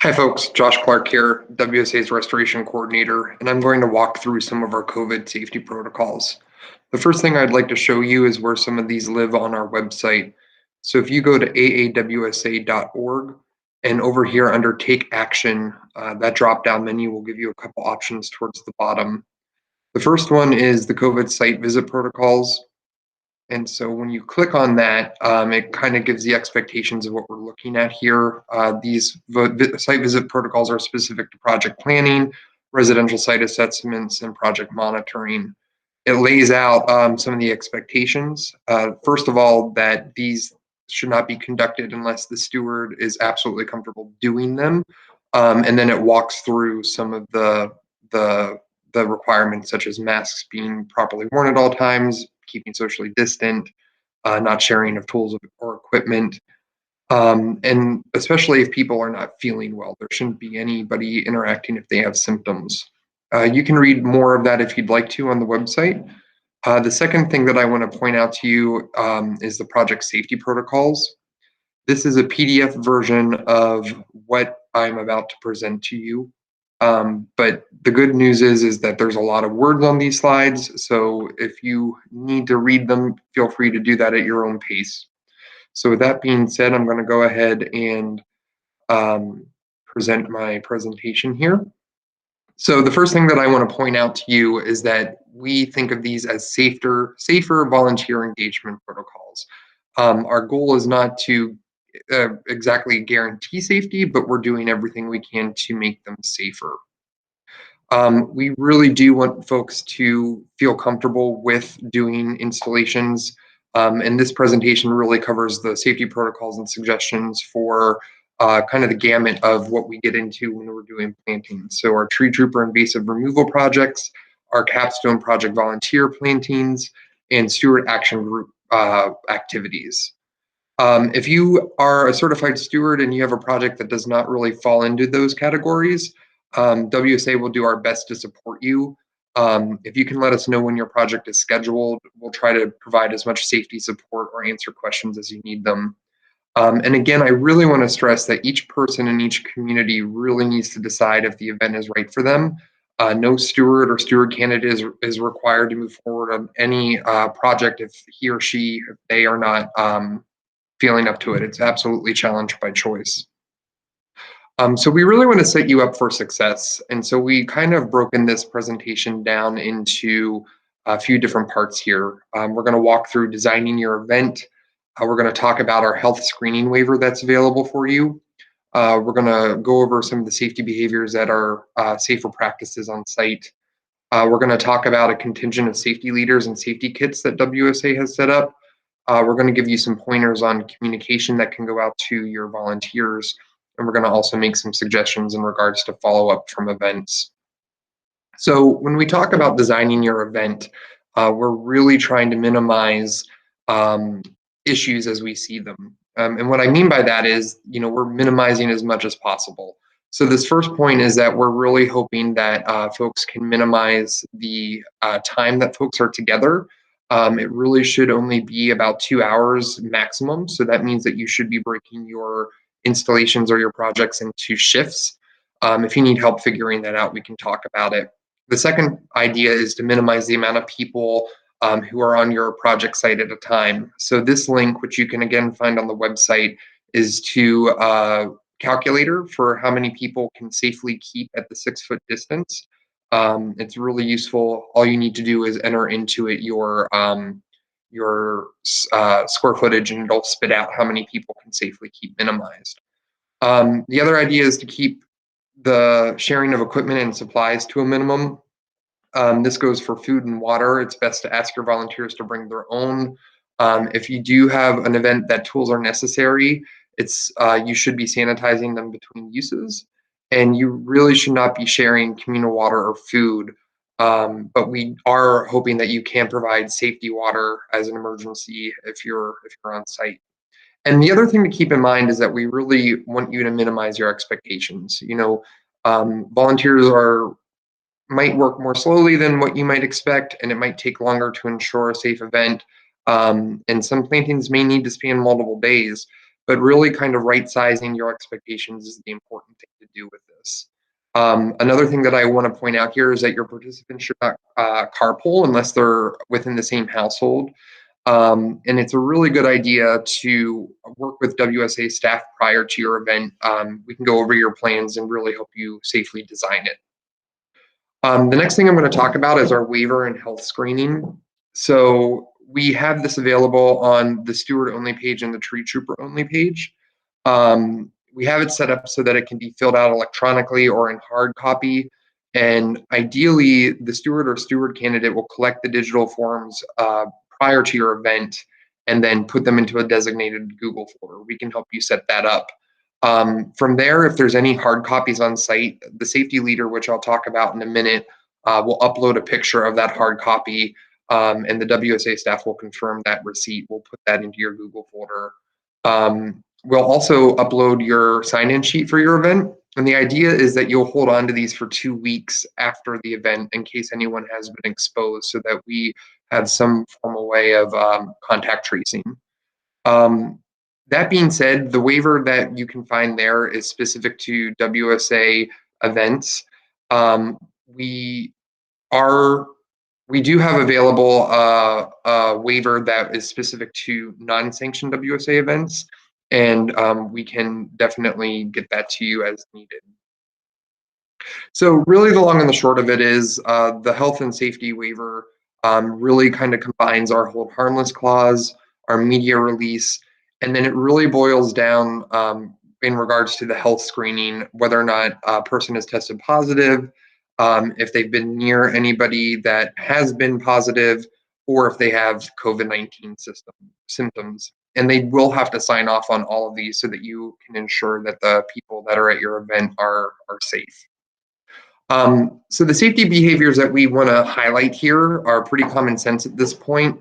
Hi folks, Josh Clark here, WSA's restoration coordinator, and I'm going to walk through some of our COVID safety protocols. The first thing I'd like to show you is where some of these live on our website. So if you go to aawsa.org and over here under Take Action, that drop-down menu will give you a couple options towards the bottom. The first one is the COVID site visit protocols. And so when you click on that, it kind of gives the expectations of what we're looking at here. These site visit protocols are specific to project planning, residential site assessments, and project monitoring. It lays out some of the expectations. First of all, that these should not be conducted unless the steward is absolutely comfortable doing them. And then it walks through some of the the requirements, such as masks being properly worn at all times, keeping socially distant, not sharing of tools or equipment, and especially if people are not feeling well. There shouldn't be anybody interacting if they have symptoms. You can read more of that if you'd like to on the website. The second thing that I want to point out to you is the project safety protocols. This is a PDF version of what I'm about to present to you. But the good news is that there's a lot of words on these slides. So if you need to read them, feel free to do that at your own pace. So with that being said, I'm going to go ahead and present my presentation here. So the first thing that I want to point out to you is that we think of these as safer volunteer engagement protocols. Our goal is not to exactly guarantee safety, but we're doing everything we can to make them safer. We really do want folks to feel comfortable with doing installations, and this presentation really covers the safety protocols and suggestions for kind of the gamut of what we get into when we're doing planting. So our tree trooper invasive removal projects, our capstone project volunteer plantings, and steward action group activities. If you are a certified steward and you have a project that does not really fall into those categories, WSA will do our best to support you. If you can let us know when your project is scheduled, we'll try to provide as much safety support or answer questions as you need them. And again, I really want to stress that each person in each community really needs to decide if the event is right for them. No steward or steward candidate is required to move forward on any project if he or she, if they are not feeling up to it. It's absolutely challenged by choice. So we really want to set you up for success. And so we kind of broken this presentation down into a few different parts here. We're going to walk through designing your event. We're going to talk about our health screening waiver that's available for you. We're going to go over some of the safety behaviors that are safer practices on site. We're going to talk about a contingent of safety leaders and safety kits that WSA has set up. We're going to give you some pointers on communication that can go out to your volunteers. And we're going to also make some suggestions in regards to follow-up from events. So when we talk about designing your event, we're really trying to minimize issues as we see them. And what I mean by that is, we're minimizing as much as possible. So this first point is that we're really hoping that folks can minimize the time that folks are together. It really should only be about 2 hours maximum. So that means that you should be breaking your installations or your projects into shifts. If you need help figuring that out, we can talk about it. The second idea is to minimize the amount of people who are on your project site at a time. So this link, which you can again find on the website, is to calculator for how many people can safely keep at the 6-foot distance. It's really useful. All you need to do is enter into it your square footage, and it'll spit out how many people can safely keep minimized. The other idea is to keep the sharing of equipment and supplies to a minimum. This goes for food and water. It's best to ask your volunteers to bring their own. If you do have an event that tools are necessary, you should be sanitizing them between uses, and you really should not be sharing communal water or food. But we are hoping that you can provide safety water as an emergency if you're on site. And the other thing to keep in mind is that we really want you to minimize your expectations. Volunteers might work more slowly than what you might expect, and it might take longer to ensure a safe event. And some plantings may need to span multiple days. but really kind of right sizing your expectations is the important thing to do with this. Another thing that I want to point out here is that your participants should not carpool unless they're within the same household. And it's a really good idea to work with WSA staff prior to your event. We can go over your plans and really help you safely design it. The next thing I'm going to talk about is our waiver and health screening. So we have this available on the steward only page and the tree trooper only page. We have it set up so that it can be filled out electronically or in hard copy. And ideally, the steward or steward candidate will collect the digital forms prior to your event and then put them into a designated Google folder. We can help you set that up. From there, if there's any hard copies on site, the safety leader, which I'll talk about in a minute, will upload a picture of that hard copy, and the WSA staff will confirm that receipt. We'll put that into your Google folder. We'll also upload your sign-in sheet for your event, and the idea is that you'll hold on to these for 2 weeks after the event in case anyone has been exposed, so that we have some formal way of contact tracing. That being said, the waiver that you can find there is specific to WSA events. We are we do have available a waiver that is specific to non-sanctioned WSA events, and we can definitely get that to you as needed. So really the long and the short of it is the health and safety waiver really kind of combines our hold harmless clause, our media release, and then it really boils down in regards to the health screening, whether or not a person is tested positive, if they've been near anybody that has been positive, or if they have COVID-19 symptoms. And they will have to sign off on all of these so that you can ensure that the people that are at your event are safe. So the safety behaviors that we want to highlight here are pretty common sense at this point.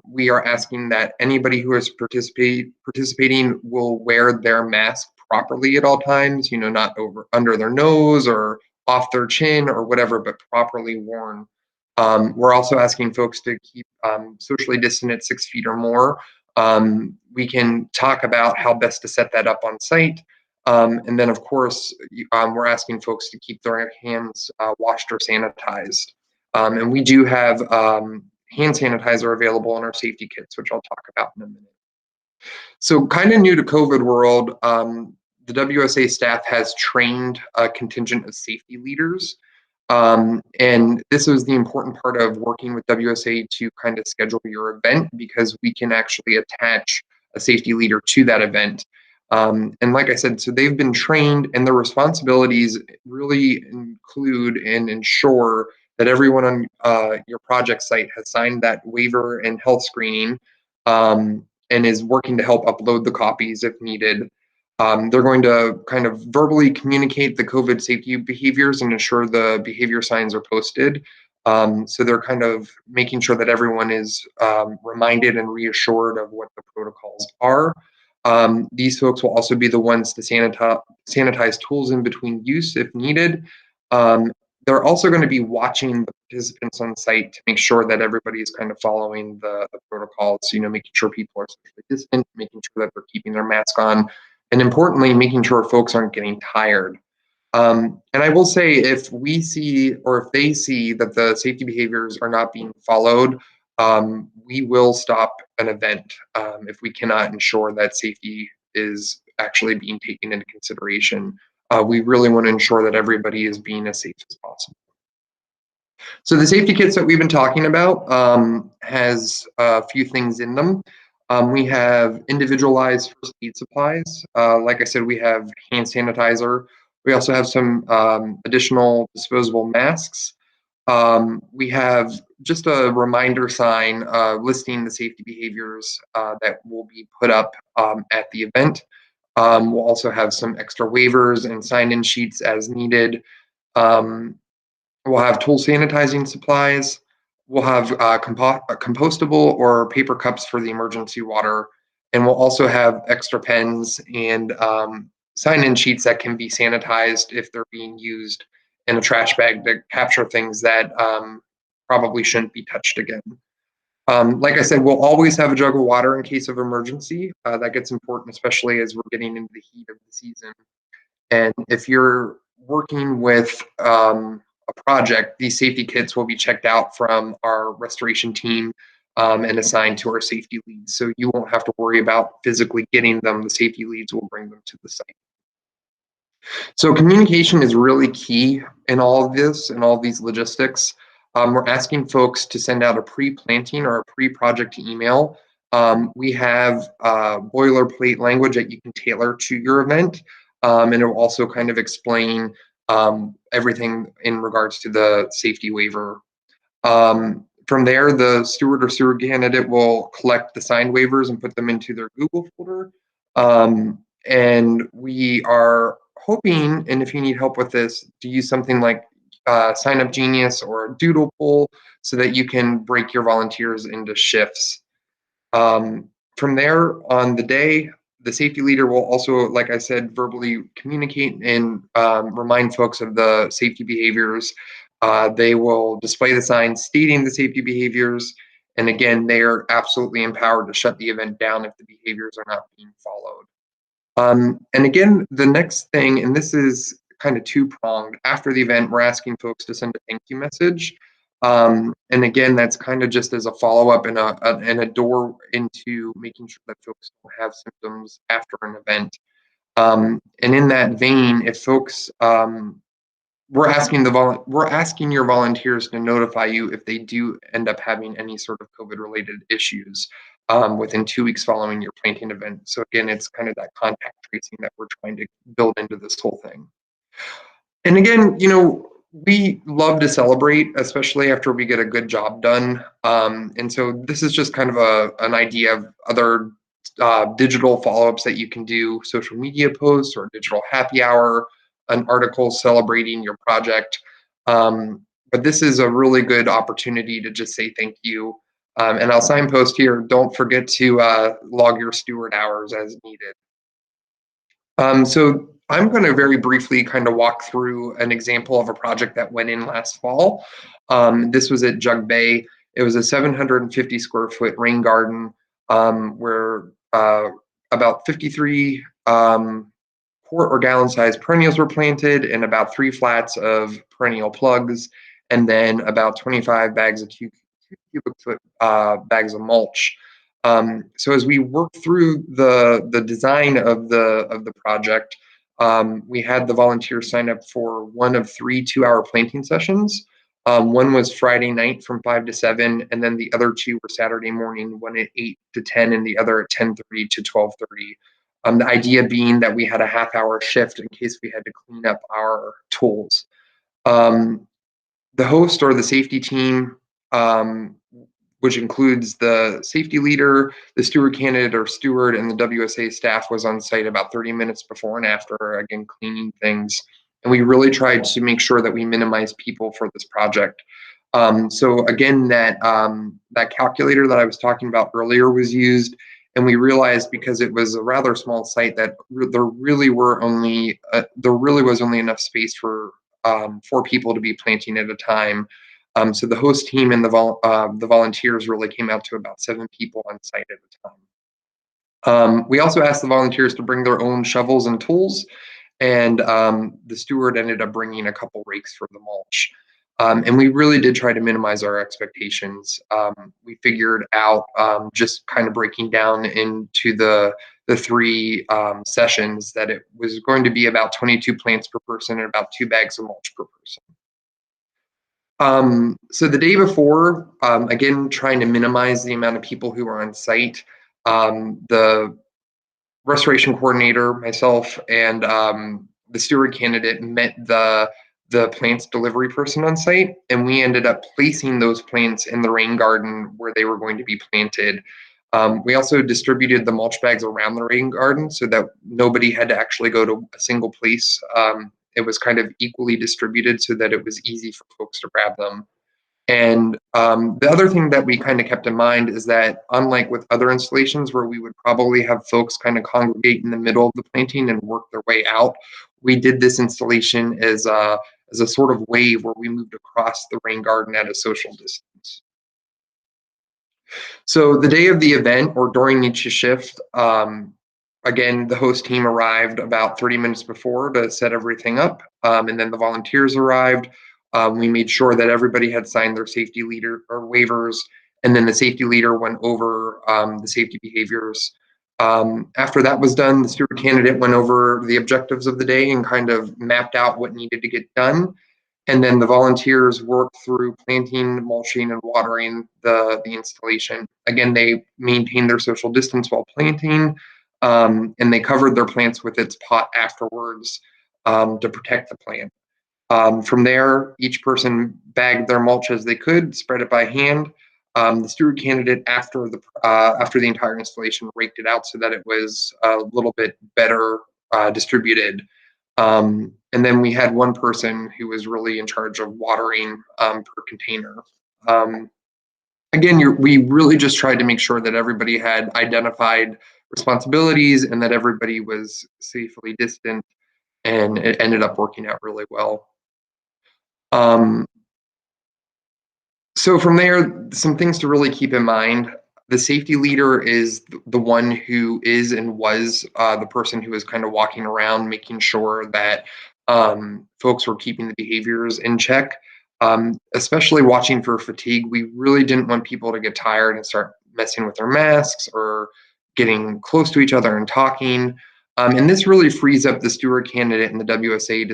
We are asking that anybody who is participating will wear their mask properly at all times, not under their nose or off their chin or whatever, but properly worn. We're also asking folks to keep socially distant at 6 feet or more. We can talk about how best to set that up on site. And then, of course, we're asking folks to keep their hands washed or sanitized. And we do have hand sanitizer available in our safety kits, which I'll talk about in a minute. So kind of new to COVID world, the WSA staff has trained a contingent of safety leaders. And this is the important part of working with WSA to kind of schedule your event, because we can actually attach a safety leader to that event. And like I said, so they've been trained, and their responsibilities really include and ensure that everyone on your project site has signed that waiver and health screening, and is working to help upload the copies if needed. They're going to kind of verbally communicate the COVID safety behaviors and ensure the behavior signs are posted. So they're kind of making sure that everyone is reminded and reassured of what the protocols are. These folks will also be the ones to sanitize tools in between use if needed. They're also going to be watching the participants on site to make sure that everybody is kind of following the protocols, making sure people are socially distant, making sure that they're keeping their mask on, and importantly, making sure folks aren't getting tired. And I will say, if we see or if they see that the safety behaviors are not being followed, we will stop an event if we cannot ensure that safety is actually being taken into consideration. We really want to ensure that everybody is being as safe as possible. So the safety kits that we've been talking about has a few things in them. We have individualized first aid supplies. Like I said, we have hand sanitizer. We also have some additional disposable masks. We have just a reminder sign listing the safety behaviors that will be put up at the event. We'll also have some extra waivers and sign-in sheets as needed. We'll have tool sanitizing supplies. We'll have compostable or paper cups for the emergency water. And we'll also have extra pens and sign-in sheets that can be sanitized if they're being used in a trash bag to capture things that probably shouldn't be touched again. Like I said, we'll always have a jug of water in case of emergency. That gets important, especially as we're getting into the heat of the season. And if you're working with a project, these safety kits will be checked out from our restoration team and assigned to our safety leads. So you won't have to worry about physically getting them. The safety leads will bring them to the site. So communication is really key in all of this and all of these logistics. We're asking folks to send out a pre-planting or a pre-project email. We have boilerplate language that you can tailor to your event, and it will also kind of explain everything in regards to the safety waiver. From there, the steward or steward candidate will collect the signed waivers and put them into their Google folder. And we are hoping, and if you need help with this, to use something like Sign Up Genius or Doodle Poll so that you can break your volunteers into shifts. From there, on the day, the safety leader will also, like I said, verbally communicate and remind folks of the safety behaviors. They will display the signs stating the safety behaviors. And again, they are absolutely empowered to shut the event down if the behaviors are not being followed. And again, the next thing, and this is kind of two-pronged, after the event, we're asking folks to send a thank you message. And again, that's kind of just as a follow-up and a door into making sure that folks don't have symptoms after an event. And in that vein, if folks we're asking your volunteers to notify you if they do end up having any sort of COVID related issues within 2 weeks following your planting event. So again, it's kind of that contact tracing that we're trying to build into this whole thing. And again, we love to celebrate, especially after we get a good job done. And so this is just kind of an idea of other digital follow-ups that you can do, social media posts or digital happy hour, an article celebrating your project. But this is a really good opportunity to just say thank you. And I'll signpost here, don't forget to log your steward hours as needed. So I'm going to very briefly kind of walk through an example of a project that went in last fall. This was at Jug Bay. It was a 750 square foot rain garden where about 53 quart or gallon sized perennials were planted and about 3 flats of perennial plugs, and then about 25 bags of cubic foot bags of mulch. So as we worked through the design of the project, we had the volunteers sign up for one of 3 2-hour planting sessions. One was Friday night from 5 to 7, and then the other 2 were Saturday morning, one at 8 to 10, and the other at 10:30 to 12:30. The idea being that we had a half-hour shift in case we had to clean up our tools. Um, the host or the safety team, which includes the safety leader, the steward candidate or steward, and the WSA staff, was on site about 30 minutes before and after, again, cleaning things. And we really tried to make sure that we minimize people for this project. So again, that calculator that I was talking about earlier was used, and we realized because it was a rather small site that there really was only enough space for 4 people to be planting at a time. So the host team and the volunteers really came out to about 7 people on site at a time. We also asked the volunteers to bring their own shovels and tools, and the steward ended up bringing a couple rakes for the mulch. And we really did try to minimize our expectations. We figured out, just kind of breaking down into the 3 sessions, that it was going to be about 22 plants per person and about 2 bags of mulch per person. So the day before, again, trying to minimize the amount of people who are on site, the restoration coordinator, myself, and the steward candidate met the plants delivery person on site, and we ended up placing those plants in the rain garden where they were going to be planted. We also distributed the mulch bags around the rain garden so that nobody had to actually go to a single place. It was kind of equally distributed so that it was easy for folks to grab them. And the other thing that we kind of kept in mind is that, unlike with other installations where we would probably have folks kind of congregate in the middle of the planting and work their way out, we did this installation as a sort of wave where we moved across the rain garden at a social distance. So the day of the event or during each shift, again, the host team arrived about 30 minutes before to set everything up, and then the volunteers arrived. We made sure that everybody had signed their safety leader or waivers, and then the safety leader went over the safety behaviors. After that was done, the steward candidate went over the objectives of the day and kind of mapped out what needed to get done. And then the volunteers work through planting, mulching, and watering the installation. Again, they maintained their social distance while planting, and they covered their plants with its pot afterwards to protect the plant. From there, each person bagged their mulch as they could, spread it by hand. The steward candidate, after the entire installation, raked it out so that it was a little bit better distributed. And then we had one person who was really in charge of watering per container. Um, Again, we really just tried to make sure that everybody had identified responsibilities and that everybody was safely distant, and it ended up working out really well. Um, so from there, some things to really keep in mind. The safety leader is the one who is and was the person who was kind of walking around, making sure that folks were keeping the behaviors in check, especially watching for fatigue. We really didn't want people to get tired and start messing with their masks or getting close to each other and talking. And this really frees up the steward candidate and the WSA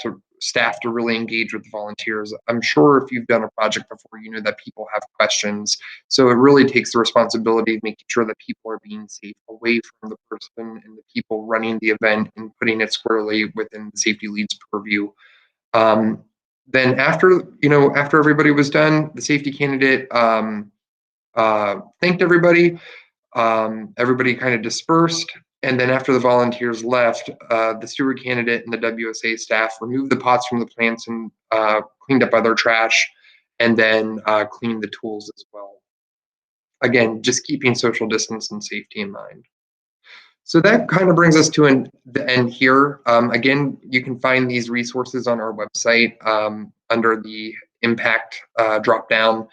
to staff to really engage with the volunteers. I'm sure if you've done a project before, you know that people have questions. So it really takes the responsibility of making sure that people are being safe away from the person and the people running the event and putting it squarely within the safety lead's purview. Um, then after everybody was done, the safety candidate thanked everybody. Everybody kind of dispersed. And then after the volunteers left, the steward candidate and the WSA staff removed the pots from the plants and cleaned up other trash, and then cleaned the tools as well. Again, just keeping social distance and safety in mind. So that kind of brings us to the end here. Again, you can find these resources on our website under the impact drop down.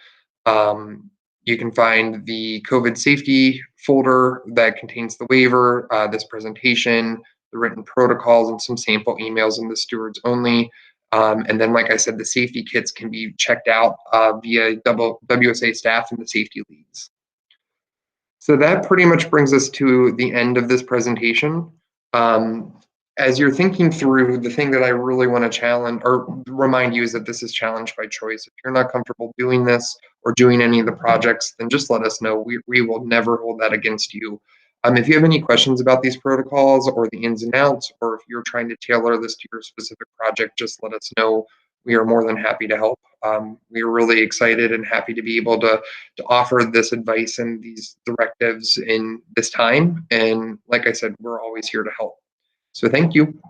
Um, you can find the COVID safety folder that contains the waiver, this presentation, the written protocols, and some sample emails in the stewards only. And then, like I said, the safety kits can be checked out via WSA staff and the safety leads. So that pretty much brings us to the end of this presentation. Um, as you're thinking through, the thing that I really want to challenge or remind you is that this is challenge by choice. If you're not comfortable doing this or doing any of the projects, then just let us know. We will never hold that against you. If you have any questions about these protocols or the ins and outs, or if you're trying to tailor this to your specific project, just let us know. We are more than happy to help. We are really excited and happy to be able to offer this advice and these directives in this time. And like I said, we're always here to help. So thank you.